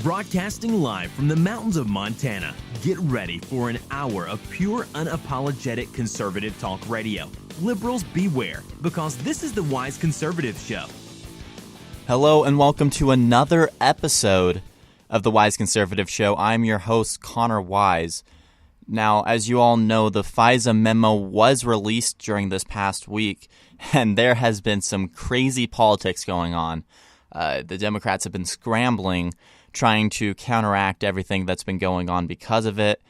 Broadcasting live from the mountains of Montana, get ready for an hour of pure, unapologetic conservative talk radio. Liberals beware, because this is the Wise Conservative Show. Hello and welcome to another episode of the Wise Conservative Show. I'm your host, Connor Wise. Now, as you all know, the FISA Memo was released during this past week, and there has been some crazy politics going on. The Democrats have been scrambling, trying to counteract everything that's been going on because of it.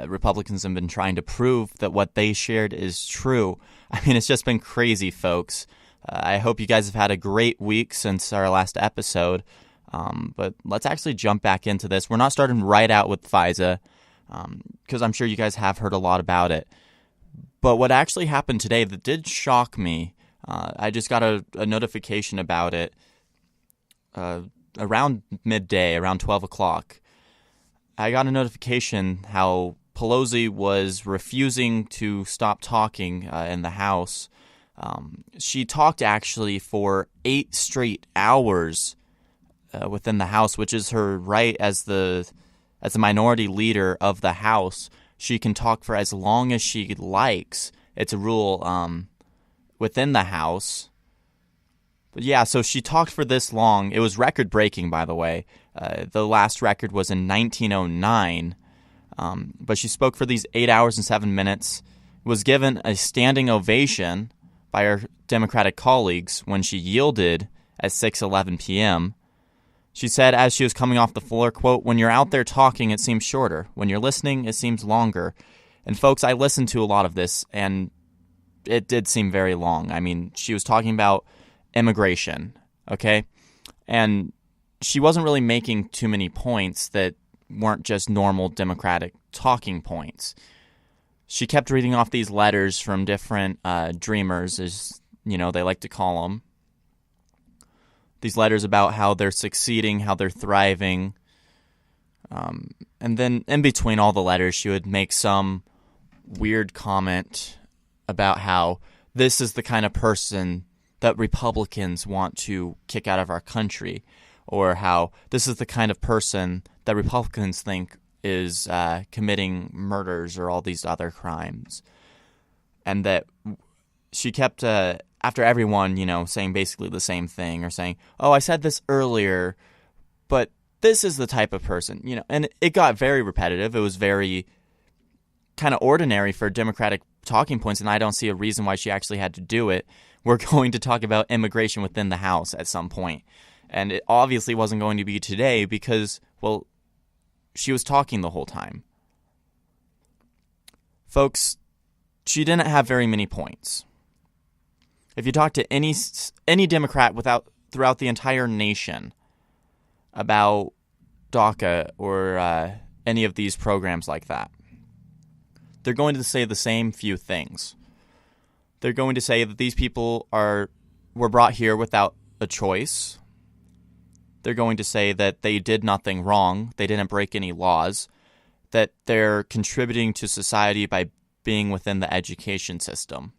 Republicans have been trying to prove that what they shared is true. I mean, it's just been crazy, folks. I hope you guys have had a great week since our last episode. But let's actually jump back into this. We're not starting right out with FISA, because I'm sure you guys have heard a lot about it. But what actually happened today that did shock me, I just got a notification about it around midday, around 12 o'clock. I got a notification how Pelosi was refusing to stop talking in the House. She talked actually for 8 straight hours within the House, which is her right as the minority leader of the House. She can talk for as long as she likes. It's a rule within the House. But yeah, so she talked for this long. It was record-breaking, by the way. The last record was in 1909. But she spoke for these 8 hours and 7 minutes, was given a standing ovation by her Democratic colleagues when she yielded at 6:11 p.m. She said as she was coming off the floor, quote, "When you're out there talking, it seems shorter. When you're listening, it seems longer." And folks, I listened to a lot of this, and it did seem very long. I mean, she was talking about immigration, okay? And she wasn't really making too many points that weren't just normal Democratic talking points. She kept reading off these letters from different dreamers, as you know, they like to call them. These letters about how they're succeeding, how they're thriving. And then in between all the letters, she would make some weird comment about how this is the kind of person that Republicans want to kick out of our country, or how this is the kind of person that Republicans think is committing murders or all these other crimes. And that she kept, after everyone, saying basically the same thing, or saying, "Oh, I said this earlier, but this is the type of person," and it got very repetitive. It was very kind of ordinary for Democratic talking points, and I don't see a reason why she actually had to do it. We're going to talk about immigration within the House at some point. And it obviously wasn't going to be today because, well, she was talking the whole time. Folks, she didn't have very many points. If you talk to any Democrat throughout the entire nation about DACA or any of these programs like that, they're going to say the same few things. They're going to say that these people were brought here without a choice. They're going to say that they did nothing wrong, they didn't break any laws, that they're contributing to society by being within the education system,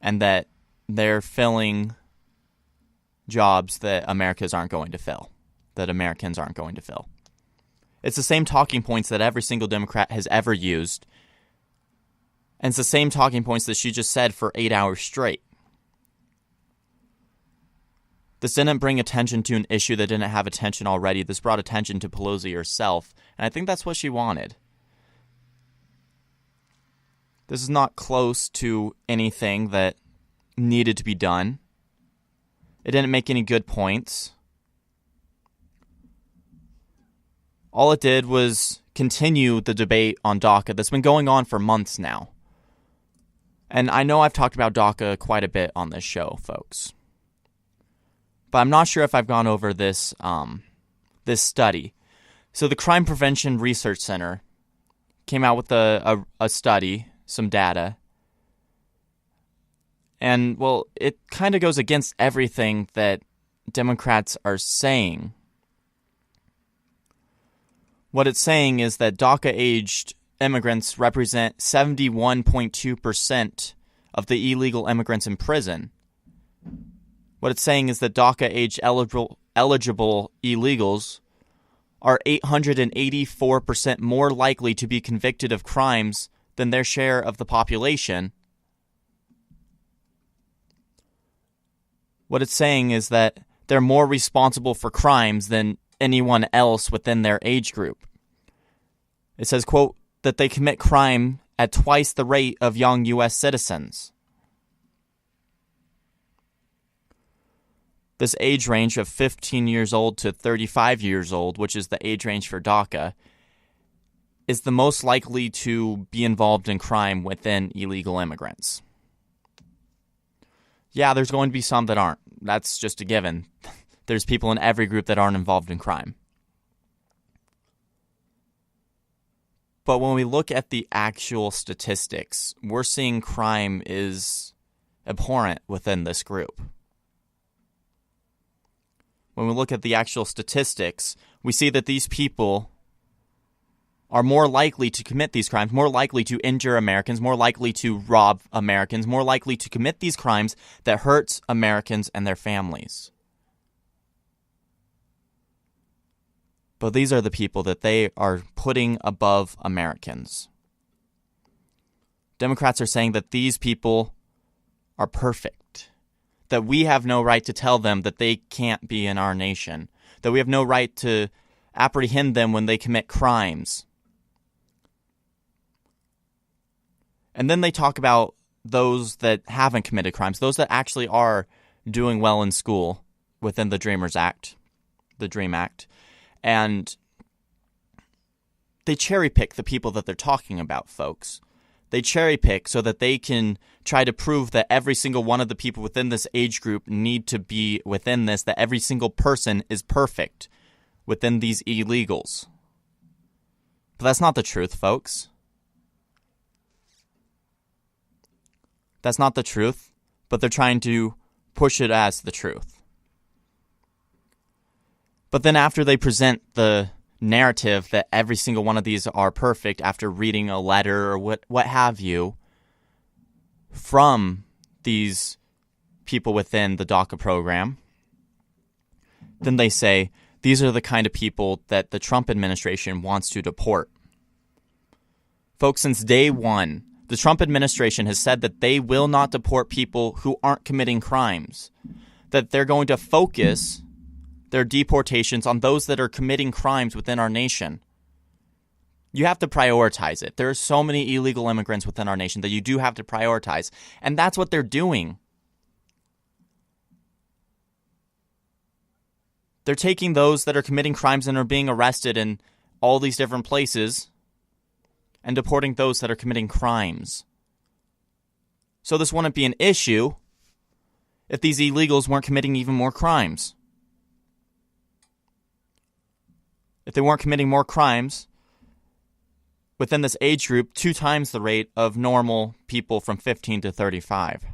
and that they're filling jobs that Americans aren't going to fill. It's the same talking points that every single Democrat has ever used, and it's the same talking points that she just said for 8 hours straight. This didn't bring attention to an issue that didn't have attention already. This brought attention to Pelosi herself, and I think that's what she wanted. This is not close to anything that needed to be done. It didn't make any good points. All it did was continue the debate on DACA that's been going on for months now. And I know I've talked about DACA quite a bit on this show, folks. But I'm not sure if I've gone over this study. So the Crime Prevention Research Center came out with a study, some data. And, well, it kind of goes against everything that Democrats are saying. What it's saying is that DACA-aged immigrants represent 71.2% of the illegal immigrants in prison. What it's saying is that DACA-age eligible illegals are 884% more likely to be convicted of crimes than their share of the population. What it's saying is that they're more responsible for crimes than anyone else within their age group. It says, quote, that they commit crime at twice the rate of young U.S. citizens. This age range of 15 years old to 35 years old, which is the age range for DACA, is the most likely to be involved in crime within illegal immigrants. Yeah, there's going to be some that aren't. That's just a given. There's people in every group that aren't involved in crime. But when we look at the actual statistics, we're seeing crime is abhorrent within this group. When we look at the actual statistics, we see that these people are more likely to commit these crimes, more likely to injure Americans, more likely to rob Americans, more likely to commit these crimes that hurts Americans and their families. But these are the people that they are putting above Americans. Democrats are saying that these people are perfect, that we have no right to tell them that they can't be in our nation, that we have no right to apprehend them when they commit crimes. And then they talk about those that haven't committed crimes, those that actually are doing well in school within the Dreamers Act, the DREAM Act. And they cherry pick the people that they're talking about, folks. They cherry pick so that they can try to prove that every single one of the people within this age group need to be within this, that every single person is perfect within these illegals. But that's not the truth, folks. That's not the truth, but they're trying to push it as the truth. But then after they present the narrative that every single one of these are perfect after reading a letter or what have you from these people within the DACA program, then they say these are the kind of people that the Trump administration wants to deport. Folks, since day one, the Trump administration has said that they will not deport people who aren't committing crimes, that they're going to focus their deportations on those that are committing crimes within our nation. You have to prioritize it. There are so many illegal immigrants within our nation that you do have to prioritize, and that's what they're doing. They're taking those that are committing crimes and are being arrested in all these different places and deporting those that are committing crimes. So this wouldn't be an issue if these illegals weren't committing even more crimes. If they weren't committing more crimes within this age group, 2 times the rate of normal people from 15 to 35.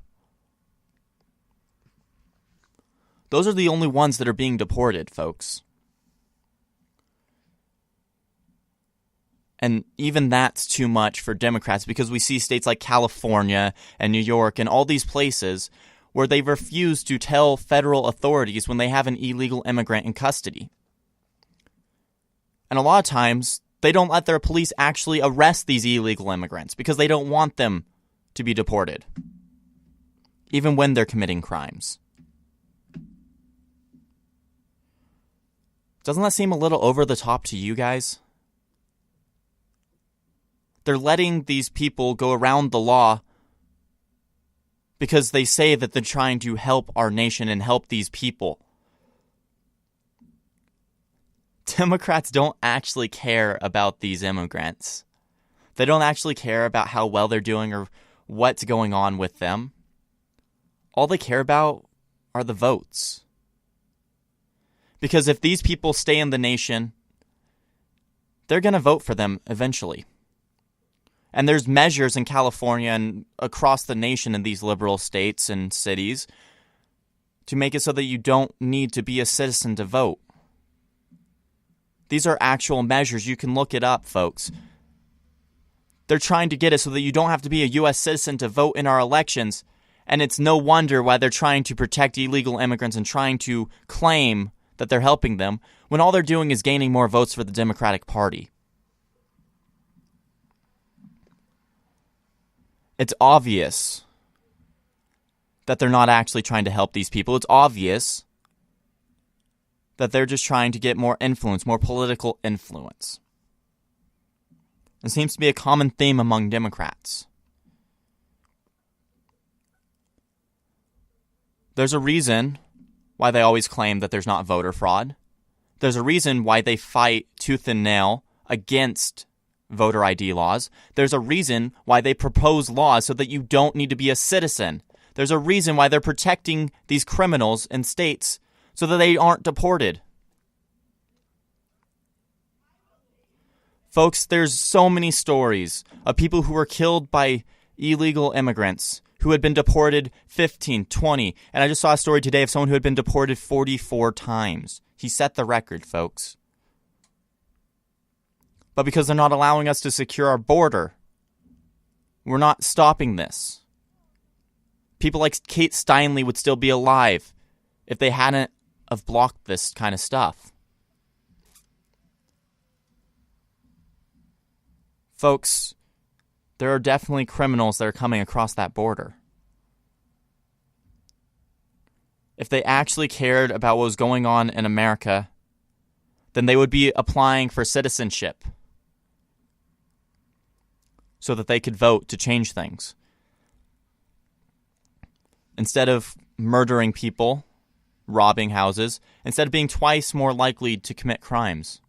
Those are the only ones that are being deported, folks. And even that's too much for Democrats because we see states like California and New York and all these places where they refuse to tell federal authorities when they have an illegal immigrant in custody. And a lot of times, they don't let their police actually arrest these illegal immigrants because they don't want them to be deported, even when they're committing crimes. Doesn't that seem a little over the top to you guys? They're letting these people go around the law because they say that they're trying to help our nation and help these people. Democrats don't actually care about these immigrants. They don't actually care about how well they're doing or what's going on with them. All they care about are the votes. Because if these people stay in the nation, they're going to vote for them eventually. And there's measures in California and across the nation in these liberal states and cities to make it so that you don't need to be a citizen to vote. These are actual measures. You can look it up, folks. They're trying to get it so that you don't have to be a U.S. citizen to vote in our elections. And it's no wonder why they're trying to protect illegal immigrants and trying to claim that they're helping them when all they're doing is gaining more votes for the Democratic Party. It's obvious that they're not actually trying to help these people. It's obvious that they're just trying to get more influence, more political influence. It seems to be a common theme among Democrats. There's a reason why they always claim that there's not voter fraud. There's a reason why they fight tooth and nail against voter ID laws. There's a reason why they propose laws so that you don't need to be a citizen. There's a reason why they're protecting these criminals in states so that they aren't deported. Folks, there's so many stories of people who were killed by illegal immigrants who had been deported 15, 20, and I just saw a story today of someone who had been deported 44 times. He set the record, folks. But because they're not allowing us to secure our border, we're not stopping this. People like Kate Steinle would still be alive if they hadn't have blocked this kind of stuff. Folks, there are definitely criminals that are coming across that border. If they actually cared about what was going on in America, then they would be applying for citizenship so that they could vote to change things. Instead of murdering people, robbing houses, instead of being twice more likely to commit crimes.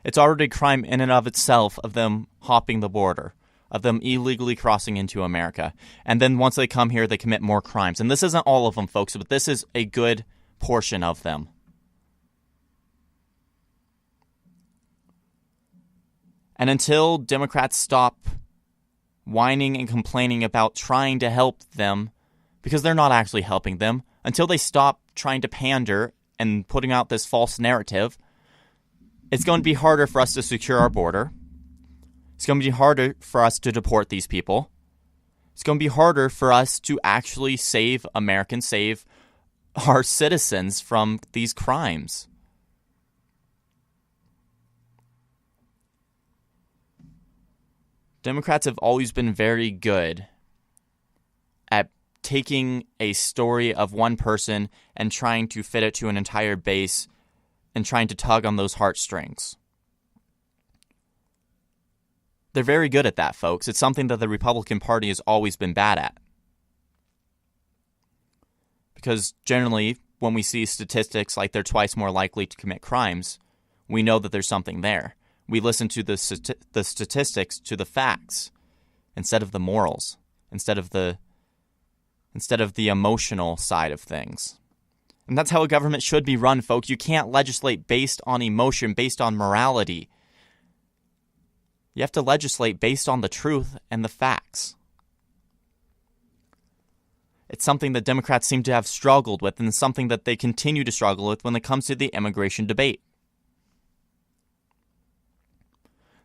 It's already a crime in and of itself of them hopping the border, of them illegally crossing into America. And then once they come here, they commit more crimes. And this isn't all of them, folks, but this is a good portion of them. And until Democrats stop whining and complaining about trying to help them, because they're not actually helping them, until they stop trying to pander and putting out this false narrative, it's going to be harder for us to secure our border. It's going to be harder for us to deport these people. It's going to be harder for us to actually save Americans, save our citizens from these crimes. Democrats have always been very good at taking a story of one person and trying to fit it to an entire base and trying to tug on those heartstrings. They're very good at that, folks. It's something that the Republican Party has always been bad at. Because generally, when we see statistics like they're twice more likely to commit crimes, we know that there's something there. We listen to the statistics, to the facts, instead of the morals, instead of the emotional side of things. And that's how a government should be run, folks. You can't legislate based on emotion, based on morality. You have to legislate based on the truth and the facts. It's something that Democrats seem to have struggled with, and it's something that they continue to struggle with when it comes to the immigration debate.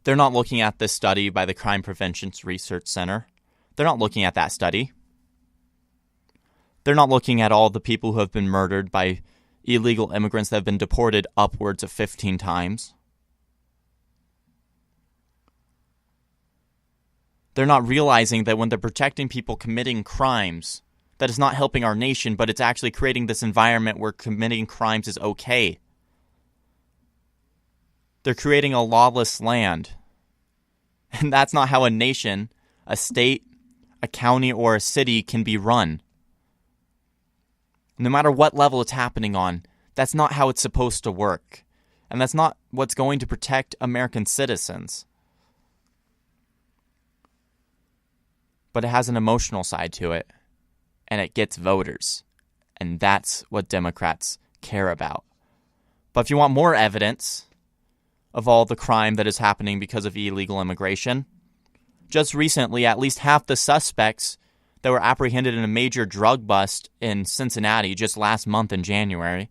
They're not looking at this study by the Crime Prevention Research Center. They're not looking at that study. They're not looking at all the people who have been murdered by illegal immigrants that have been deported upwards of 15 times. They're not realizing that when they're protecting people committing crimes, that is not helping our nation, but it's actually creating this environment where committing crimes is okay. They're creating a lawless land. And that's not how a nation, a state, a county, or a city can be run. No matter what level it's happening on, that's not how it's supposed to work. And that's not what's going to protect American citizens. But it has an emotional side to it, and it gets voters. And that's what Democrats care about. But if you want more evidence of all the crime that is happening because of illegal immigration, just recently, at least half the suspects that were apprehended in a major drug bust in Cincinnati just last month in January,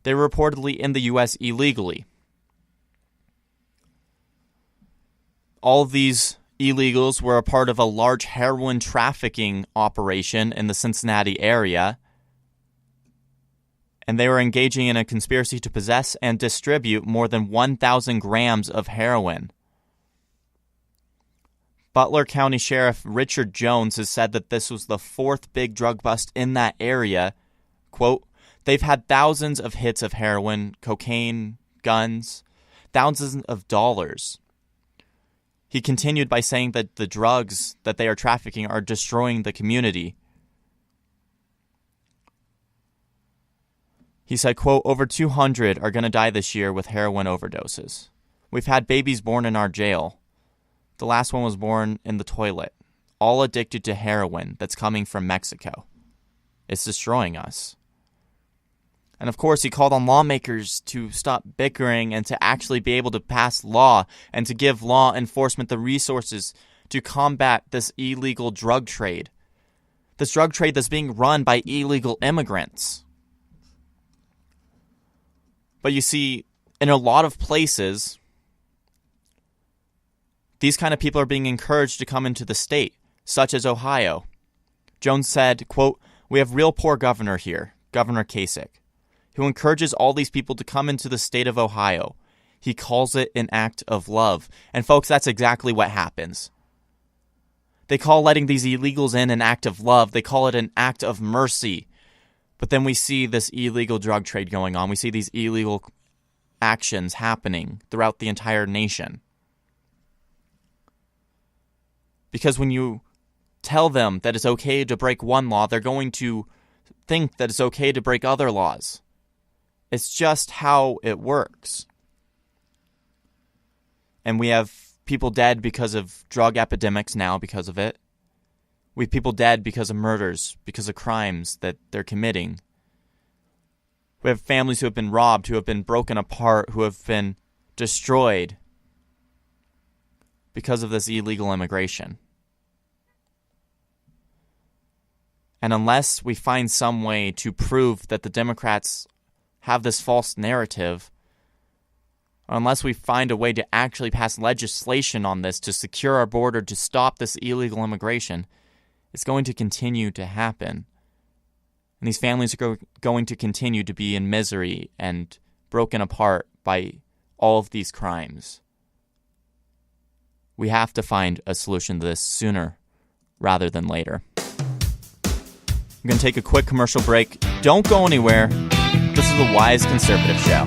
they were reportedly in the U.S. illegally. All of these illegals were a part of a large heroin trafficking operation in the Cincinnati area. and they were engaging in a conspiracy to possess and distribute more than 1,000 grams of heroin. Butler County Sheriff Richard Jones has said that this was the fourth big drug bust in that area. Quote, they've had thousands of hits of heroin, cocaine, guns, thousands of dollars. He continued by saying that the drugs that they are trafficking are destroying the community. He said, quote, over 200 are going to die this year with heroin overdoses. We've had babies born in our jail. The last one was born in the toilet, all addicted to heroin that's coming from Mexico. It's destroying us. And of course, he called on lawmakers to stop bickering and to actually be able to pass law and to give law enforcement the resources to combat this illegal drug trade. This drug trade that's being run by illegal immigrants. But you see, in a lot of places, these kind of people are being encouraged to come into the state, such as Ohio. Jones said, quote, we have real poor governor here, Governor Kasich, who encourages all these people to come into the state of Ohio. He calls it an act of love. And folks, that's exactly what happens. They call letting these illegals in an act of love. They call it an act of mercy. But then we see this illegal drug trade going on. We see these illegal actions happening throughout the entire nation. Because when you tell them that it's okay to break one law, they're going to think that it's okay to break other laws. It's just how it works. And we have people dead because of drug epidemics now because of it. We have people dead because of murders, because of crimes that they're committing. We have families who have been robbed, who have been broken apart, who have been destroyed because of this illegal immigration. And unless we find some way to prove that the Democrats have this false narrative, unless we find a way to actually pass legislation on this to secure our border, to stop this illegal immigration, it's going to continue to happen. And these families are going to continue to be in misery and broken apart by all of these crimes. We have to find a solution to this sooner rather than later. I'm going to take a quick commercial break. Don't go anywhere. This is the Wise Conservative Show.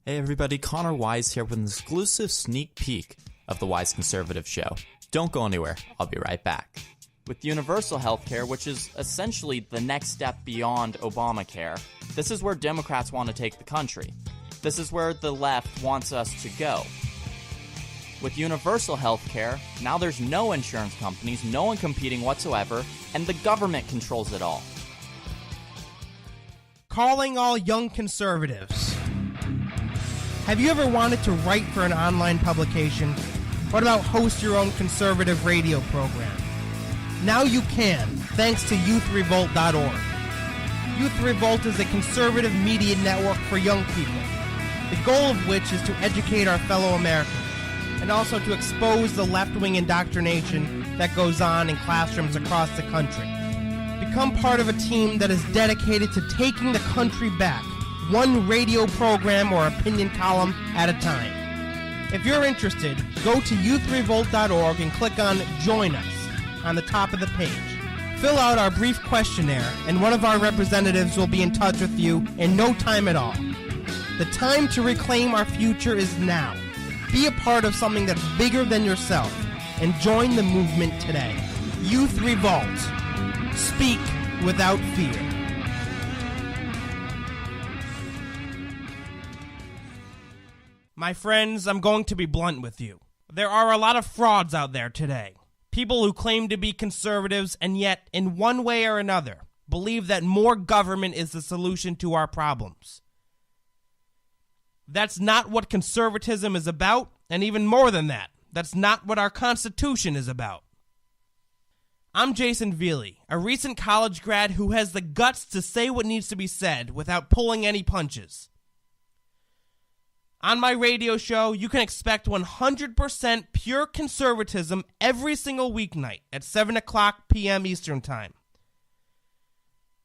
Hey everybody, Connor Wise here with an exclusive sneak peek of the Wise Conservative Show. Don't go anywhere, I'll be right back. With universal health care, which is essentially the next step beyond Obamacare, this is where Democrats want to take the country. This is where the left wants us to go. With universal health care, now there's no insurance companies, no one competing whatsoever, and the government controls it all. Calling all young conservatives. Have you ever wanted to write for an online publication? What about host your own conservative radio program? Now you can, thanks to YouthRevolt.org. Youth Revolt is a conservative media network for young people, the goal of which is to educate our fellow Americans, and also to expose the left-wing indoctrination that goes on in classrooms across the country. Become part of a team that is dedicated to taking the country back, one radio program or opinion column at a time. If you're interested, go to YouthRevolt.org and click on Join Us on the top of the page. Fill out our brief questionnaire, and one of our representatives will be in touch with you in no time at all. The time to reclaim our future is now. Be a part of something that's bigger than yourself, and join the movement today. Youth Revolt. Speak without fear. My friends, I'm going to be blunt with you. There are a lot of frauds out there today. People who claim to be conservatives and yet, in one way or another, believe that more government is the solution to our problems. That's not what conservatism is about, and even more than that, That's not what our Constitution is about. I'm Jason Veely, a recent college grad who has the guts to say what needs to be said without pulling any punches. On my radio show, you can expect 100% pure conservatism every single weeknight at 7 o'clock p.m. Eastern Time.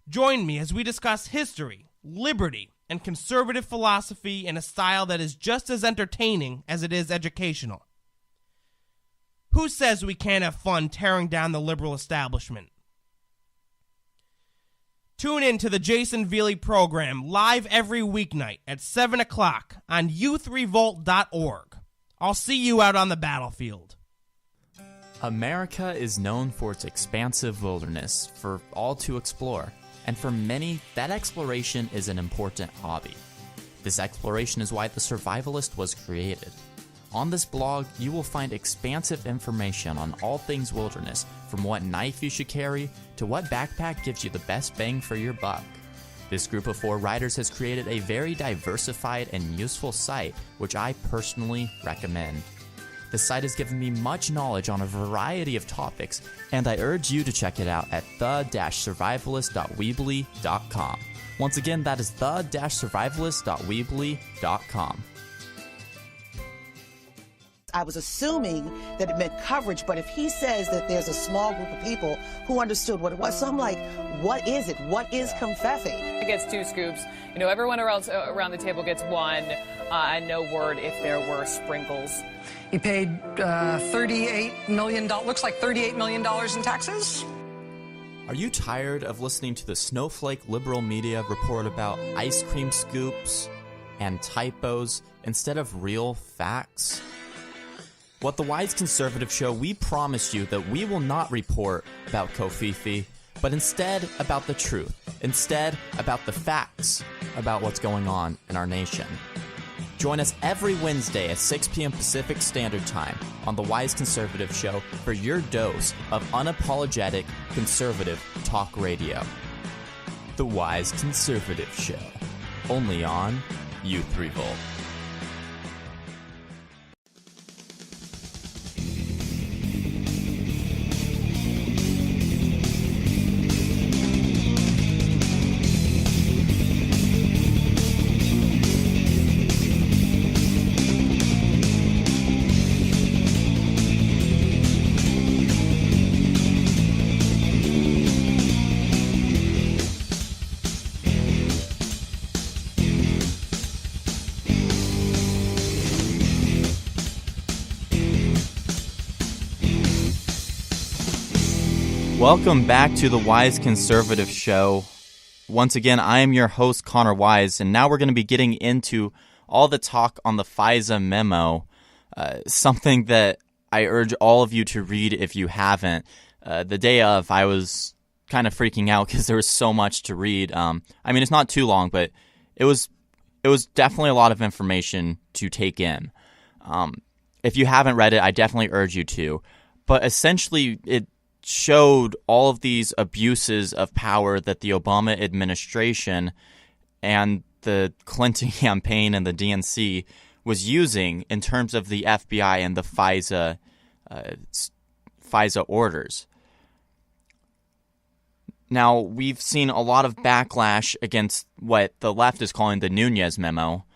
Join me as we discuss history, liberty, and conservative philosophy in a style that is just as entertaining as it is educational. Who says we can't have fun tearing down the liberal establishment? Tune in to the Jason Veely program live every weeknight at 7 o'clock on youthrevolt.org. I'll see you out on the battlefield. America is known for its expansive wilderness for all to explore, and for many, that exploration is an important hobby. This exploration is why the Survivalist was created. On this blog, you will find expansive information on all things wilderness, from what knife you should carry to what backpack gives you the best bang for your buck. This group of 4 writers has created a very diversified and useful site, which I personally recommend. The site has given me much knowledge on a variety of topics, and I urge you to check it out at the-survivalist.weebly.com. Once again, that is the-survivalist.weebly.com. I was assuming that it meant coverage, but if he says that there's a small group of people who understood what it was, so I'm like, what is it? What is confetti? It gets 2 scoops. You know, everyone around the table gets 1, and no word if there were sprinkles. He paid $38 million, looks like $38 million in taxes. Are you tired of listening to the snowflake liberal media report about ice cream scoops and typos instead of real facts? What the Wise Conservative Show, we promise you that we will not report about Kofifi, but instead about the truth. Instead, about the facts about what's going on in our nation. Join us every Wednesday at 6 p.m. Pacific Standard Time on the Wise Conservative Show for your dose of unapologetic conservative talk radio. The Wise Conservative Show, only on Youth Revolt. Welcome back to the Wise Conservative Show. Once again, I am your host, Connor Wise, and now we're going to be getting into all the talk on the FISA Memo, something that I urge all of you to read if you haven't. The day of, I was kind of freaking out because there was so much to read. I mean, it's not too long, but it was definitely a lot of information to take in. If you haven't read it, I definitely urge you to. But essentially, it showed all of these abuses of power that the Obama administration and the Clinton campaign and the DNC was using in terms of the FBI and the FISA orders. Now, we've seen a lot of backlash against what the left is calling the Nunes Memo,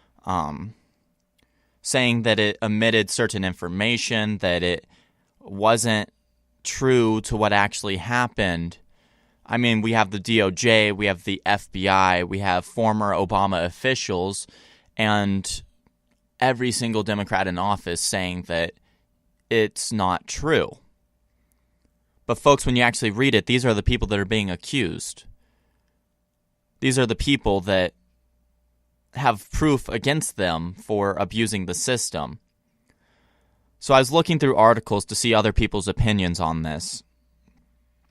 saying that it omitted certain information, that it wasn't true to what actually happened. I mean, we have the DOJ, we have the FBI, we have former Obama officials, and every single Democrat in office saying that it's not true. But folks, when you actually read it, these are the people that are being accused. These are the people that have proof against them for abusing the system. So I was looking through articles to see other people's opinions on this.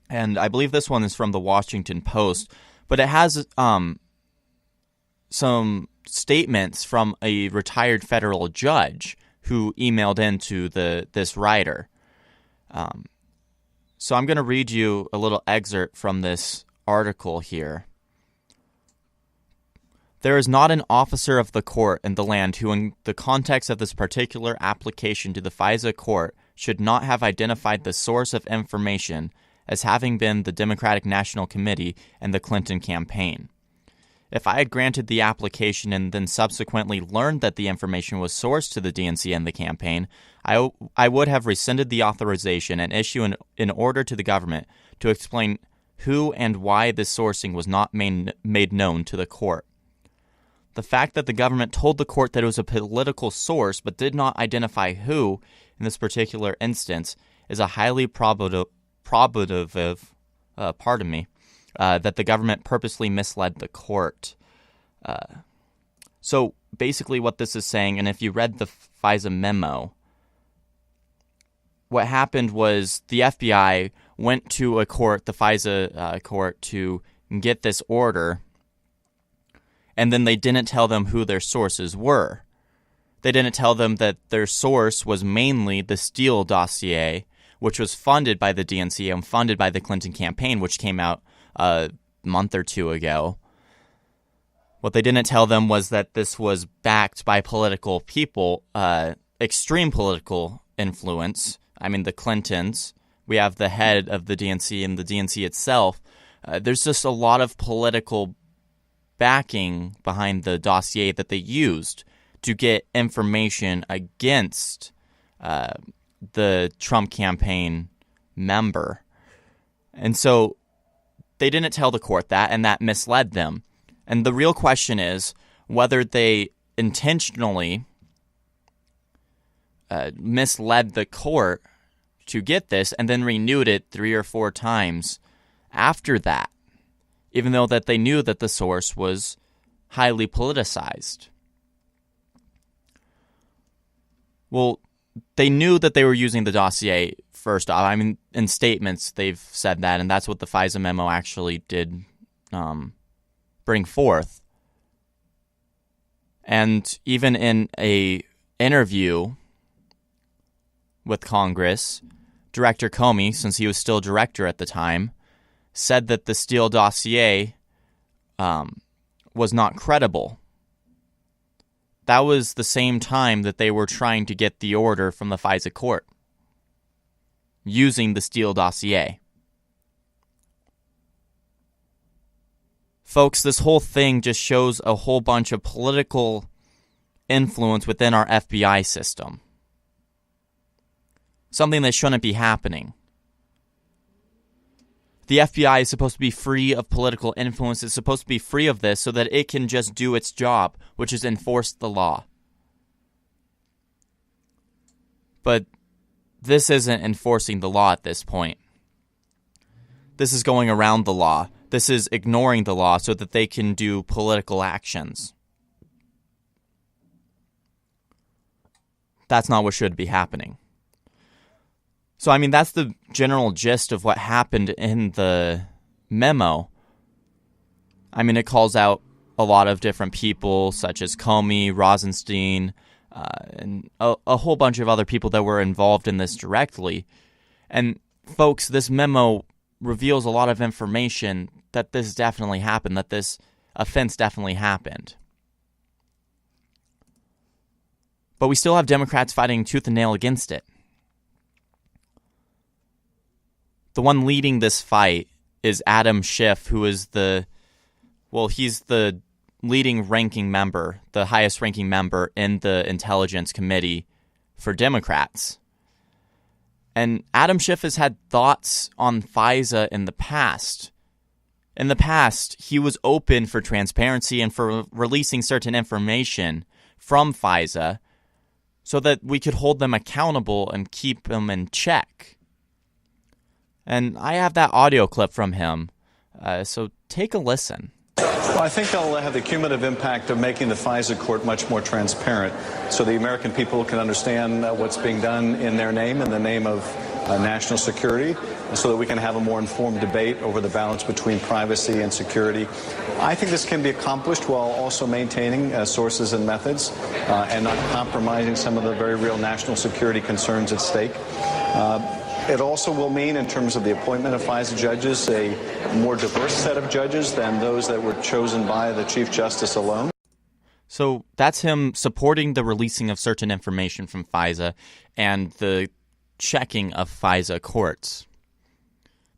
And I believe this one is from the Washington Post, but it has some statements from a retired federal judge who emailed into this writer. So I'm going to read you a little excerpt from this article here. There is not an officer of the court in the land who, in the context of this particular application to the FISA court, should not have identified the source of information as having been the Democratic National Committee and the Clinton campaign. If I had granted the application and then subsequently learned that the information was sourced to the DNC and the campaign, I would have rescinded the authorization and issued an order to the government to explain who and why this sourcing was not made known to the court. The fact that the government told the court that it was a political source but did not identify who in this particular instance is a highly probative that the government purposely misled the court. So basically what this is saying, and if you read the FISA memo, what happened was the FBI went to a court, the FISA court, to get this order, and then they didn't tell them who their sources were. They didn't tell them that their source was mainly the Steele dossier, which was funded by the DNC and funded by the Clinton campaign, which came out a month or two ago. What they didn't tell them was that this was backed by political people, extreme political influence. I mean, the Clintons. We have the head of the DNC and the DNC itself. There's just a lot of political backing behind the dossier that they used to get information against the Trump campaign member. And so they didn't tell the court that, and that misled them. And the real question is whether they intentionally misled the court to get this and then renewed it 3 or 4 times after that, even though that they knew that the source was highly politicized. Well, they knew that they were using the dossier first off. I mean, in statements they've said that, and that's what the FISA memo actually did bring forth. And even in a interview with Congress, Director Comey, since he was still director at the time, said that the Steele dossier was not credible. That was the same time that they were trying to get the order from the FISA court using the Steele dossier. Folks, this whole thing just shows a whole bunch of political influence within our FBI system. Something that shouldn't be happening. The FBI is supposed to be free of political influence. It's supposed to be free of this so that it can just do its job, which is enforce the law. But this isn't enforcing the law at this point. This is going around the law. This is ignoring the law so that they can do political actions. That's not what should be happening. So, I mean, that's the general gist of what happened in the memo. I mean, it calls out a lot of different people, such as Comey, Rosenstein, and a whole bunch of other people that were involved in this directly. And, folks, this memo reveals a lot of information that this definitely happened, that this offense definitely happened. But we still have Democrats fighting tooth and nail against it. The one leading this fight is Adam Schiff, who is he's the leading ranking member, the highest ranking member in the Intelligence Committee for Democrats. And Adam Schiff has had thoughts on FISA in the past. In the past, he was open for transparency and for releasing certain information from FISA so that we could hold them accountable and keep them in check. And I have that audio clip from him, so take a listen. Well, I think they'll have the cumulative impact of making the FISA court much more transparent so the American people can understand what's being done in their name, in the name of national security, so that we can have a more informed debate over the balance between privacy and security. I think this can be accomplished while also maintaining sources and methods and not compromising some of the very real national security concerns at stake. It also will mean, in terms of the appointment of FISA judges, a more diverse set of judges than those that were chosen by the Chief Justice alone. So that's him supporting the releasing of certain information from FISA and the checking of FISA courts.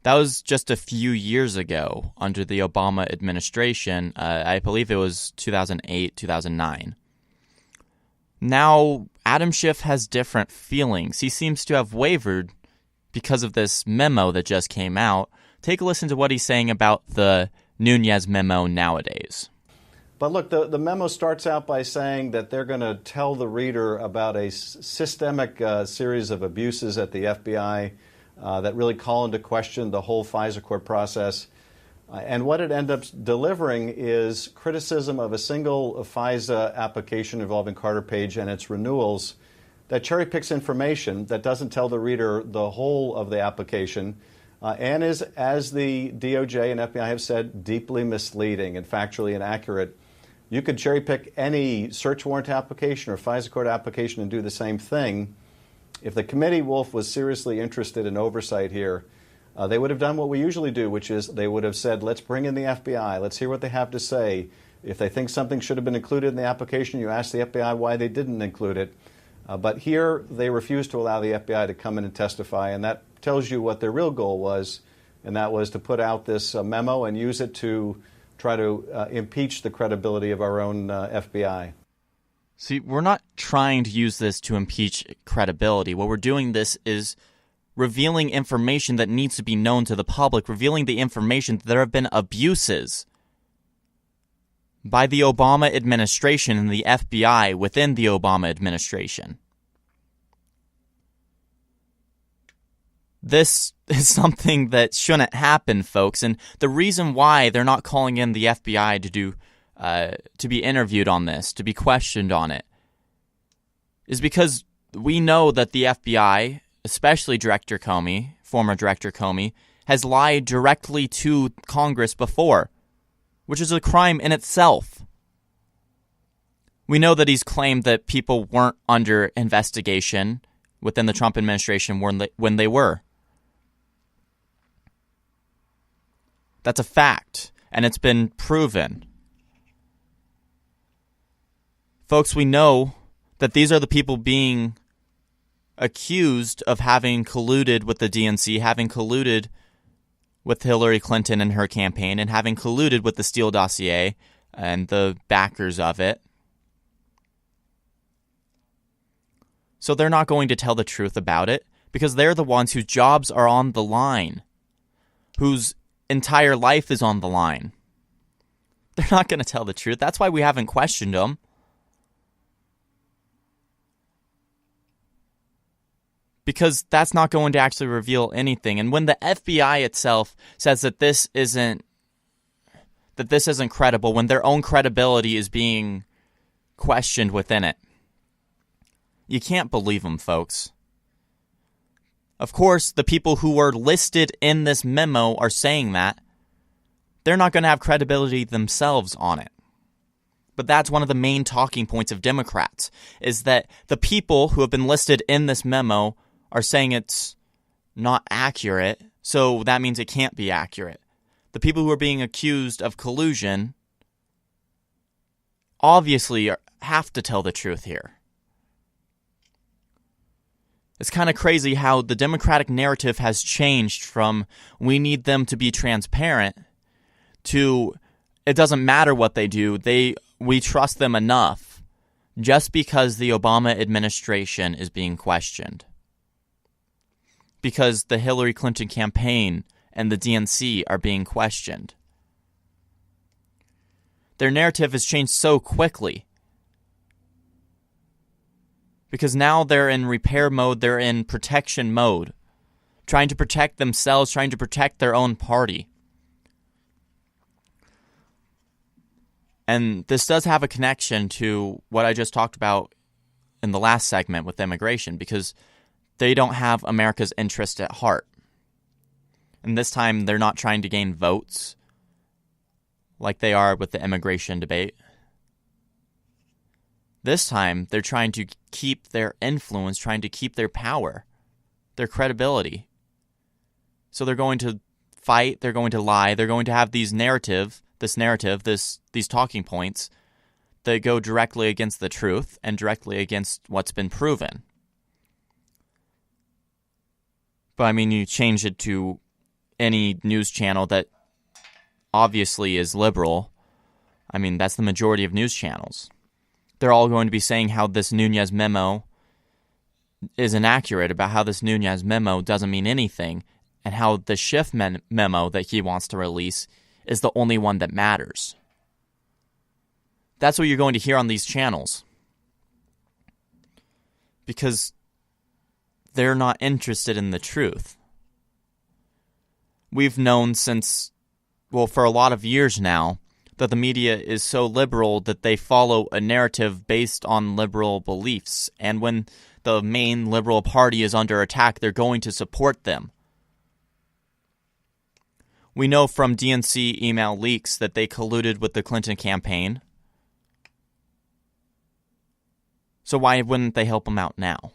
That was just a few years ago under the Obama administration. I believe it was 2008, 2009. Now, Adam Schiff has different feelings. He seems to have wavered because of this memo that just came out. Take a listen to what he's saying about the Nunes memo nowadays. But look, the memo starts out by saying that they're going to tell the reader about a systemic series of abuses at the FBI that really call into question the whole FISA court process. And what it ends up delivering is criticism of a single FISA application involving Carter Page and its renewals that cherry picks information that doesn't tell the reader the whole of the application and is, as the DOJ and FBI have said, deeply misleading and factually inaccurate. You could cherry pick any search warrant application or FISA court application and do the same thing. If the committee, Wolf, was seriously interested in oversight here, they would have done what we usually do, which is they would have said, let's bring in the FBI, let's hear what they have to say. If they think something should have been included in the application, you ask the FBI why they didn't include it. But here, they refused to allow the FBI to come in and testify, and that tells you what their real goal was, and that was to put out this memo and use it to try to impeach the credibility of our own FBI. See, we're not trying to use this to impeach credibility. What we're doing this is revealing information that needs to be known to the public, revealing the information that there have been abuses by the Obama administration and the FBI within the Obama administration. This is something that shouldn't happen, folks, and the reason why they're not calling in the FBI to be interviewed on this, to be questioned on it, is because we know that the FBI, especially Director Comey, former Director Comey, has lied directly to Congress before, which is a crime in itself. We know that he's claimed that people weren't under investigation within the Trump administration when they were. That's a fact, and it's been proven. Folks, we know that these are the people being accused of having colluded with the DNC, having colluded with Hillary Clinton and her campaign, and having colluded with the Steele dossier and the backers of it. So they're not going to tell the truth about it because they're the ones whose jobs are on the line, whose entire life is on the line. They're not going to tell the truth. That's why we haven't questioned them. Because that's not going to actually reveal anything. And when the FBI itself says that this isn't credible, when their own credibility is being questioned within it, you can't believe them, folks. Of course, the people who were listed in this memo are saying that. They're not going to have credibility themselves on it. But that's one of the main talking points of Democrats, is that the people who have been listed in this memo are saying it's not accurate, so that means it can't be accurate. The people who are being accused of collusion obviously have to tell the truth here. It's kind of crazy how the Democratic narrative has changed from we need them to be transparent to it doesn't matter what they do, we trust them enough just because the Obama administration is being questioned. Because the Hillary Clinton campaign and the DNC are being questioned. Their narrative has changed so quickly. Because now they're in repair mode, they're in protection mode. Trying to protect themselves, trying to protect their own party. And this does have a connection to what I just talked about in the last segment with immigration, because they don't have America's interest at heart. And this time, they're not trying to gain votes like they are with the immigration debate. This time, they're trying to keep their influence, trying to keep their power, their credibility, So they're going to fight, they're going to lie, they're going to have these talking points that go directly against the truth and directly against what's been proven. But I mean, you change it to any news channel that obviously is liberal. I mean, that's the majority of news channels. They're all going to be saying how this Nunes memo is inaccurate, about how this Nunes memo doesn't mean anything, and how the Schiff memo that he wants to release is the only one that matters. That's what you're going to hear on these channels. Because they're not interested in the truth. We've known for a lot of years now, that the media is so liberal that they follow a narrative based on liberal beliefs. And when the main liberal party is under attack, they're going to support them. We know from DNC email leaks that they colluded with the Clinton campaign. So why wouldn't they help them out now?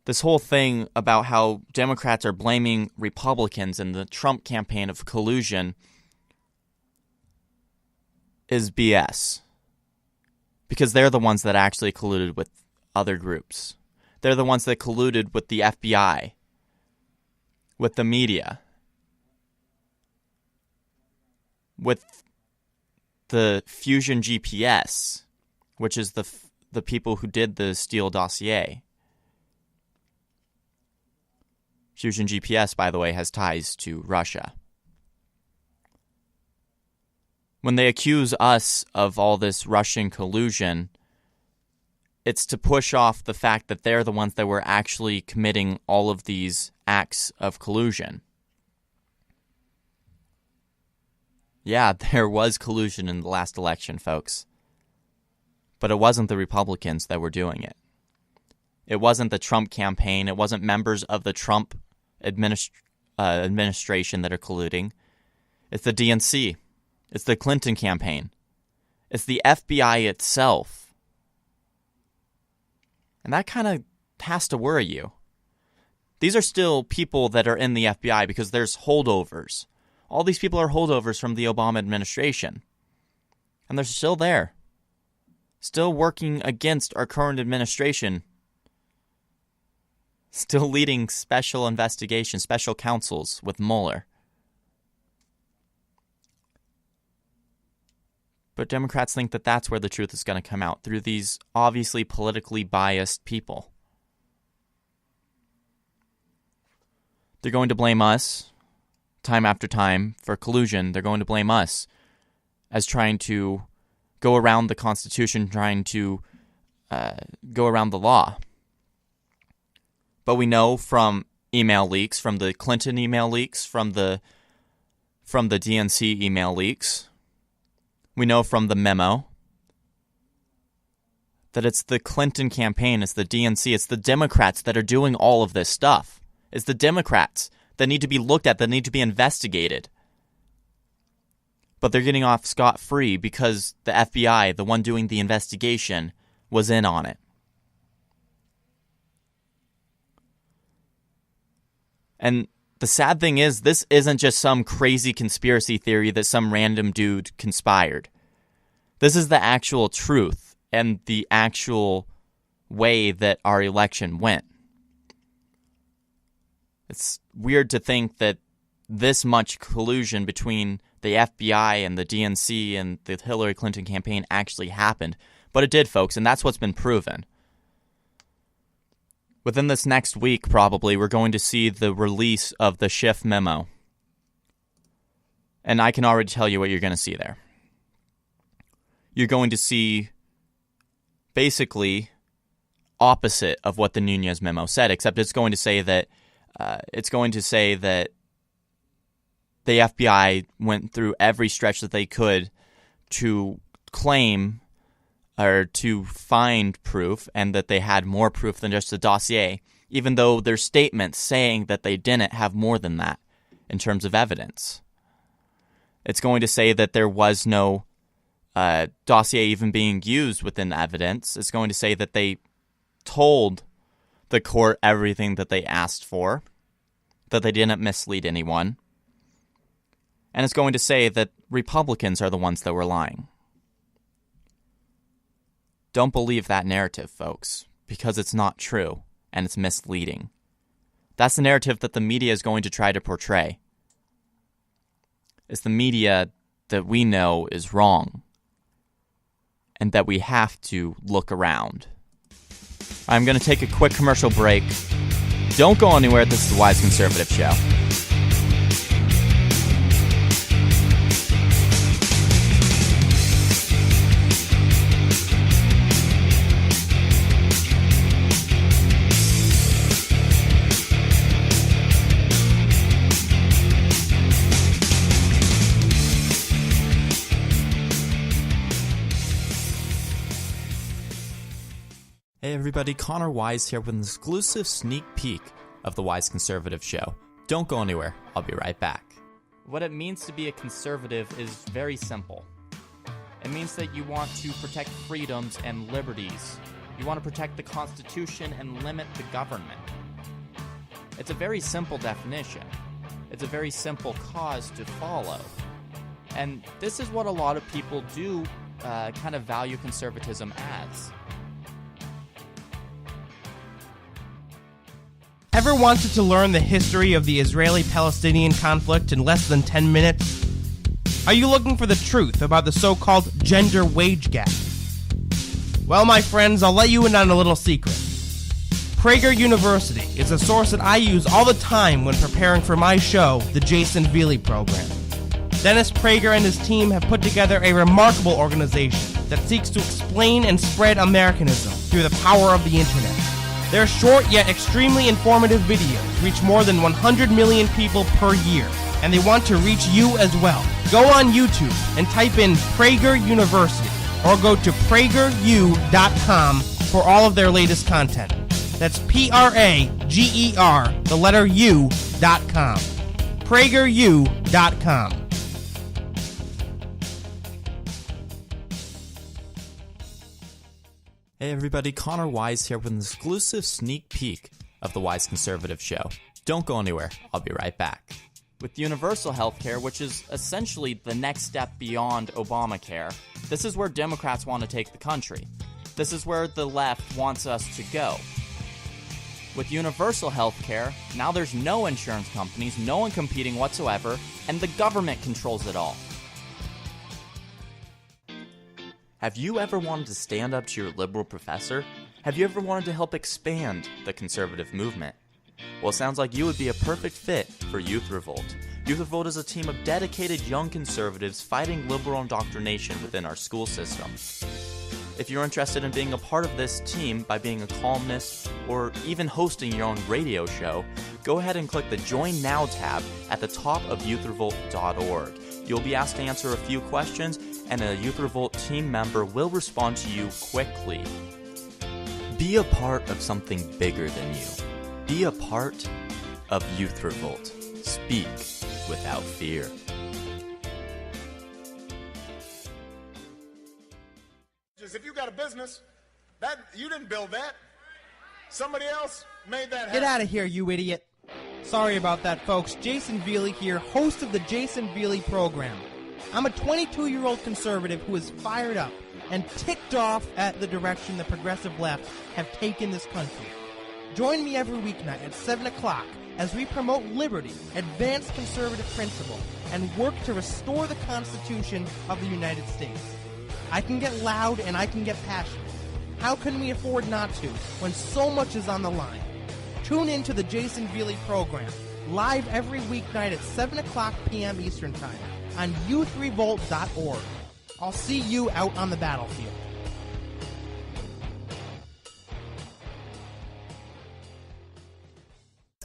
This whole thing about how Democrats are blaming Republicans in the Trump campaign of collusion is BS. Because they're the ones that actually colluded with other groups. They're the ones that colluded with the FBI, with the media, with the Fusion GPS, which is the people who did the Steele dossier. Fusion GPS, by the way, has ties to Russia. When they accuse us of all this Russian collusion, it's to push off the fact that they're the ones that were actually committing all of these acts of collusion. Yeah, there was collusion in the last election, folks. But it wasn't the Republicans that were doing it. It wasn't the Trump campaign. It wasn't members of the Trump administration that are colluding. It's the DNC. It's the Clinton campaign. It's the FBI itself. And that kind of has to worry you. These are still people that are in the FBI because there's holdovers. All these people are holdovers from the Obama administration. And they're still there. Still working against our current administration. Still leading special investigations, special counsels with Mueller. But Democrats think that that's where the truth is going to come out, through these obviously politically biased people. They're going to blame us, time after time, for collusion. They're going to blame us as trying to go around the Constitution, trying to go around the law. But we know from email leaks, from the Clinton email leaks, from the DNC email leaks, we know from the memo that it's the Clinton campaign, it's the DNC, it's the Democrats that are doing all of this stuff. It's the Democrats that need to be looked at, that need to be investigated. But they're getting off scot-free because the FBI, the one doing the investigation, was in on it. And the sad thing is, this isn't just some crazy conspiracy theory that some random dude conspired. This is the actual truth and the actual way that our election went. It's weird to think that this much collusion between the FBI and the DNC and the Hillary Clinton campaign actually happened. But it did, folks, and that's what's been proven. Within this next week, probably, we're going to see the release of the Schiff memo. And I can already tell you what you're going to see there. You're going to see basically opposite of what the Nunes memo said, except it's going to say that the FBI went through every stretch that they could to claim or to find proof, and that they had more proof than just a dossier, even though their statements saying that they didn't have more than that in terms of evidence. It's going to say that there was no dossier even being used within the evidence. It's going to say that they told the court everything that they asked for, that they didn't mislead anyone, and it's going to say that Republicans are the ones that were lying. Don't believe that narrative, folks, because it's not true, and it's misleading. That's the narrative that the media is going to try to portray. It's the media that we know is wrong, and that we have to look around. I'm going to take a quick commercial break. Don't go anywhere. This is the Wise Conservative Show. Hey everybody, Connor Wise here with an exclusive sneak peek of the Wise Conservative Show. Don't go anywhere, I'll be right back. What it means to be a conservative is very simple. It means that you want to protect freedoms and liberties. You want to protect the Constitution and limit the government. It's a very simple definition. It's a very simple cause to follow. And this is what a lot of people do kind of value conservatism as. Ever wanted to learn the history of the Israeli-Palestinian conflict in less than 10 minutes? Are you looking for the truth about the so-called gender wage gap? Well, my friends, I'll let you in on a little secret. Prager University is a source that I use all the time when preparing for my show, the Jason Veely Program. Dennis Prager and his team have put together a remarkable organization that seeks to explain and spread Americanism through the power of the internet. Their short yet extremely informative videos reach more than 100 million people per year, and they want to reach you as well. Go on YouTube and type in Prager University, or go to prageru.com for all of their latest content. That's Prager, the letter U.com. prageru.com. Hey everybody, Connor Wise here with an exclusive sneak peek of the Wise Conservative Show. Don't go anywhere, I'll be right back. With universal health care, which is essentially the next step beyond Obamacare, this is where Democrats want to take the country. This is where the left wants us to go. With universal health care, now there's no insurance companies, no one competing whatsoever, and the government controls it all. Have you ever wanted to stand up to your liberal professor? Have you ever wanted to help expand the conservative movement? Well, it sounds like you would be a perfect fit for Youth Revolt. Youth Revolt is a team of dedicated young conservatives fighting liberal indoctrination within our school system. If you're interested in being a part of this team by being a columnist or even hosting your own radio show, go ahead and click the Join Now tab at the top of youthrevolt.org. You'll be asked to answer a few questions, and a Youth Revolt team member will respond to you quickly. Be a part of something bigger than you. Be a part of Youth Revolt. Speak without fear. If you got a business, that you didn't build that. Somebody else made that happen. Get out of here, you idiot. Sorry about that, folks. Jason Veely here, host of the Jason Veely Program. I'm a 22-year-old conservative who is fired up and ticked off at the direction the progressive left have taken this country. Join me every weeknight at 7 o'clock as we promote liberty, advance conservative principle, and work to restore the Constitution of the United States. I can get loud and I can get passionate. How can we afford not to when so much is on the line? Tune in to the Jason Veely Program, live every weeknight at 7 o'clock p.m. Eastern Time on youthrevolt.org. I'll see you out on the battlefield.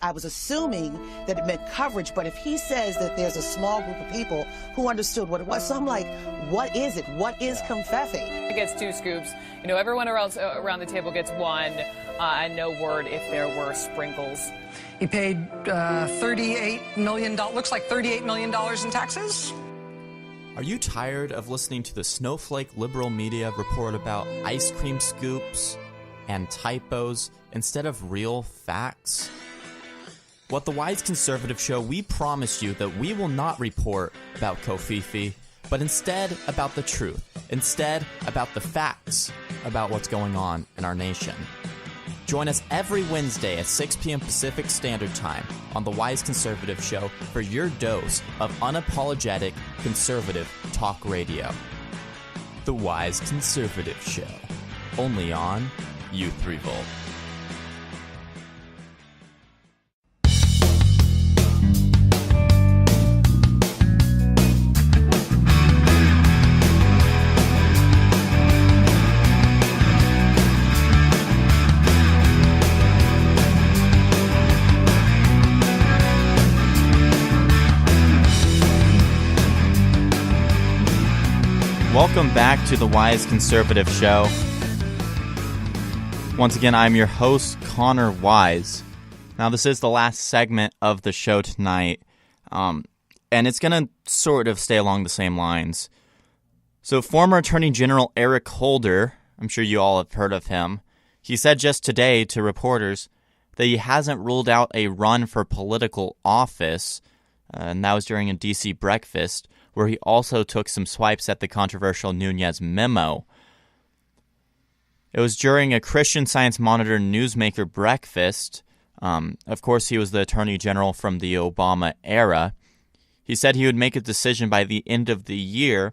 I was assuming that it meant coverage, but if he says that there's a small group of people who understood what it was, so I'm like, what is it? What is confetti? It gets 2 scoops. You know, everyone around the table gets 1, and no word if there were sprinkles. He paid $38 million, looks like $38 million in taxes. Are you tired of listening to the snowflake liberal media report about ice cream scoops, and typos instead of real facts? What the Wise Conservative Show, we promise you that we will not report about Kofifi, but instead about the truth. Instead about the facts about what's going on in our nation. Join us every Wednesday at 6 p.m. Pacific Standard Time on the Wise Conservative Show for your dose of unapologetic conservative talk radio. The Wise Conservative Show, only on U3 Volt. Welcome back to the Wise Conservative Show. Once again, I'm your host, Connor Wise. Now, this is the last segment of the show tonight, and it's going to sort of stay along the same lines. So, former Attorney General Eric Holder, I'm sure you all have heard of him, he said just today to reporters that he hasn't ruled out a run for political office, and that was during a D.C. breakfast, where he also took some swipes at the controversial Nunez memo. It was during a Christian Science Monitor newsmaker breakfast. Of course, he was the Attorney General from the Obama era. He said he would make a decision by the end of the year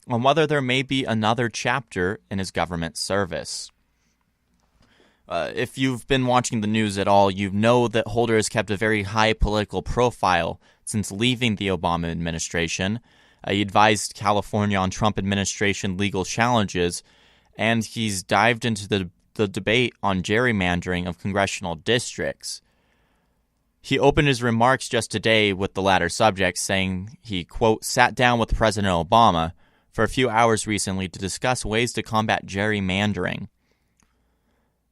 on whether there may be another chapter in his government service. If you've been watching the news at all, you know that Holder has kept a very high political profile since leaving the Obama administration. He advised California on Trump administration legal challenges, and he's dived into the debate on gerrymandering of congressional districts. He opened his remarks just today with the latter subject, saying he, quote, sat down with President Obama for a few hours recently to discuss ways to combat gerrymandering.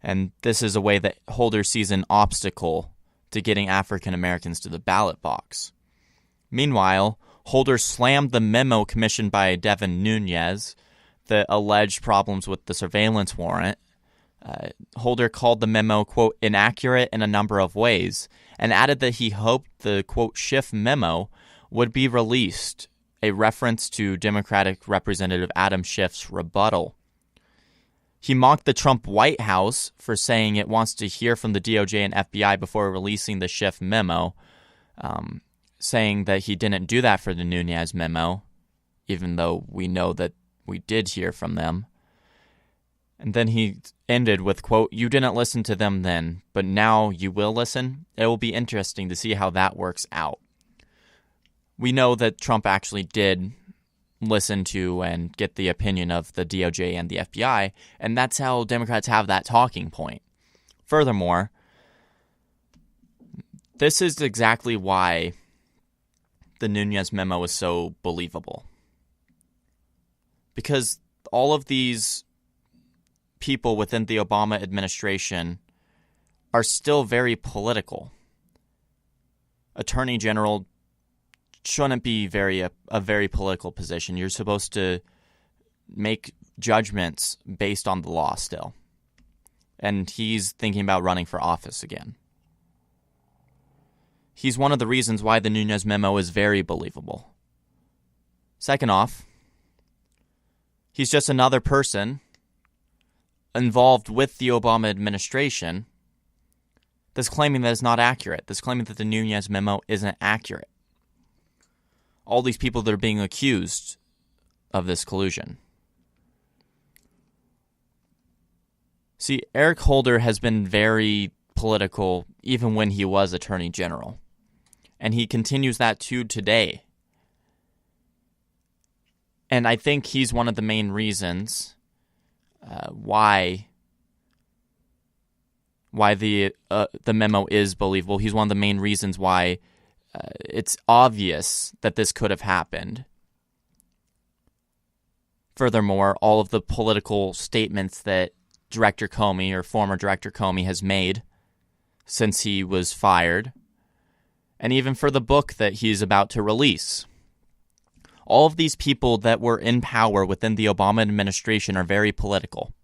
And this is a way that Holder sees an obstacle to getting African Americans to the ballot box. Meanwhile, Holder slammed the memo commissioned by Devin Nunes, the alleged problems with the surveillance warrant. Holder called the memo, quote, inaccurate in a number of ways, and added that he hoped the, quote, Schiff memo would be released, a reference to Democratic Representative Adam Schiff's rebuttal. He mocked the Trump White House for saying it wants to hear from the DOJ and FBI before releasing the Schiff memo, saying that he didn't do that for the Nunez memo, even though we know that we did hear from them. And then he ended with, quote, you didn't listen to them then, but now you will listen? It will be interesting to see how that works out. We know that Trump actually did listen to and get the opinion of the DOJ and the FBI, and that's how Democrats have that talking point. Furthermore, this is exactly why the Nunez memo is so believable. Because all of these people within the Obama administration are still very political. Attorney General shouldn't be a very political position. You're supposed to make judgments based on the law still. And he's thinking about running for office again. He's one of the reasons why the Nunez memo is very believable. Second off, he's just another person involved with the Obama administration that's claiming that it's not accurate, that's claiming that the Nunez memo isn't accurate. All these people that are being accused of this collusion. See, Eric Holder has been very political even when he was Attorney General. And he continues that to today. And I think he's one of the main reasons why the memo is believable. He's one of the main reasons why it's obvious that this could have happened. Furthermore, all of the political statements that Director Comey, or former Director Comey, has made since he was fired, and even for the book that he's about to release. All of these people that were in power within the Obama administration are very political.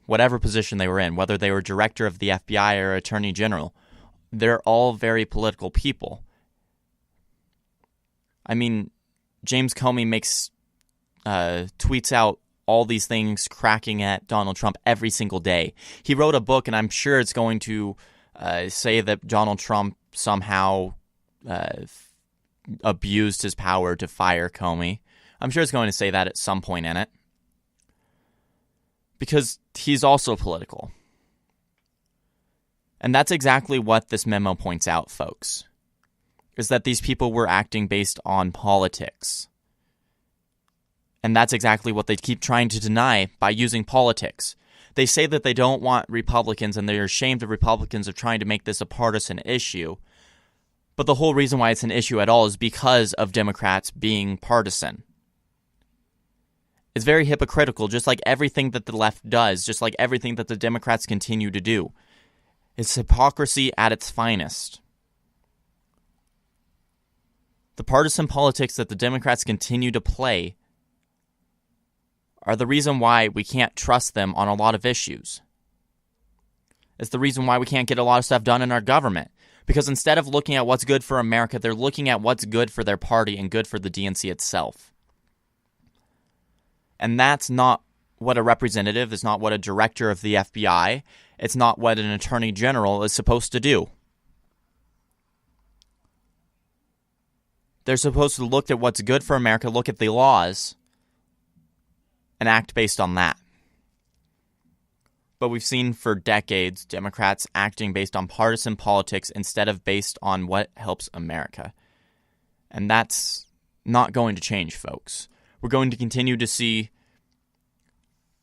whatever position they were in, whether they were director of the FBI or attorney general. They're all very political people. I mean, James Comey tweets out all these things cracking at Donald Trump every single day. He wrote a book, and I'm sure it's going to say that Donald Trump somehow abused his power to fire Comey. I'm sure it's going to say that at some point in it. Because he's also political. And that's exactly what this memo points out, folks. Is that these people were acting based on politics. And that's exactly what they keep trying to deny by using politics. They say that they don't want Republicans and they're ashamed of Republicans of trying to make this a partisan issue. But the whole reason why it's an issue at all is because of Democrats being partisan. It's very hypocritical, just like everything that the left does, just like everything that the Democrats continue to do. It's hypocrisy at its finest. The partisan politics that the Democrats continue to play are the reason why we can't trust them on a lot of issues. It's the reason why we can't get a lot of stuff done in our government. Because instead of looking at what's good for America, they're looking at what's good for their party and good for the DNC itself. And that's not what a representative, it's not what a director of the FBI, it's not what an attorney general is supposed to do. They're supposed to look at what's good for America, look at the laws, and act based on that. But we've seen for decades Democrats acting based on partisan politics instead of based on what helps America. And that's not going to change, folks. We're going to continue to see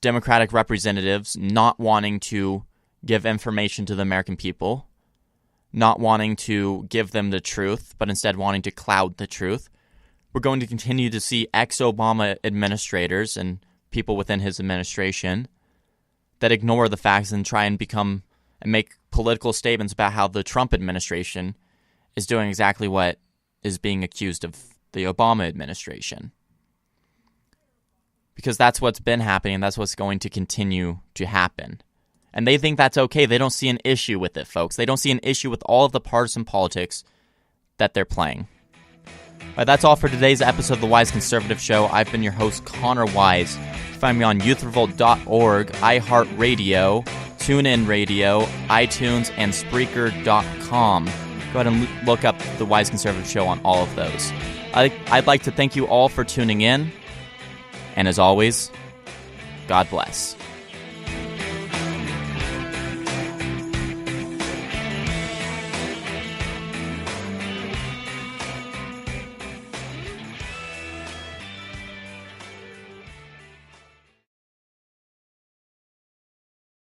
Democratic representatives not wanting to give information to the American people, not wanting to give them the truth, but instead wanting to cloud the truth. We're going to continue to see ex-Obama administrators and people within his administration that ignore the facts and try and make political statements about how the Trump administration is doing exactly what is being accused of the Obama administration. Because that's what's been happening, and that's what's going to continue to happen. And they think that's okay. They don't see an issue with it, folks. They don't see an issue with all of the partisan politics that they're playing. All right, that's all for today's episode of The Wise Conservative Show. I've been your host, Connor Wise. You find me on youthrevolt.org, iHeartRadio, TuneIn Radio, iTunes, and Spreaker.com. Go ahead and look up The Wise Conservative Show on all of those. I'd like to thank you all for tuning in. And as always, God bless.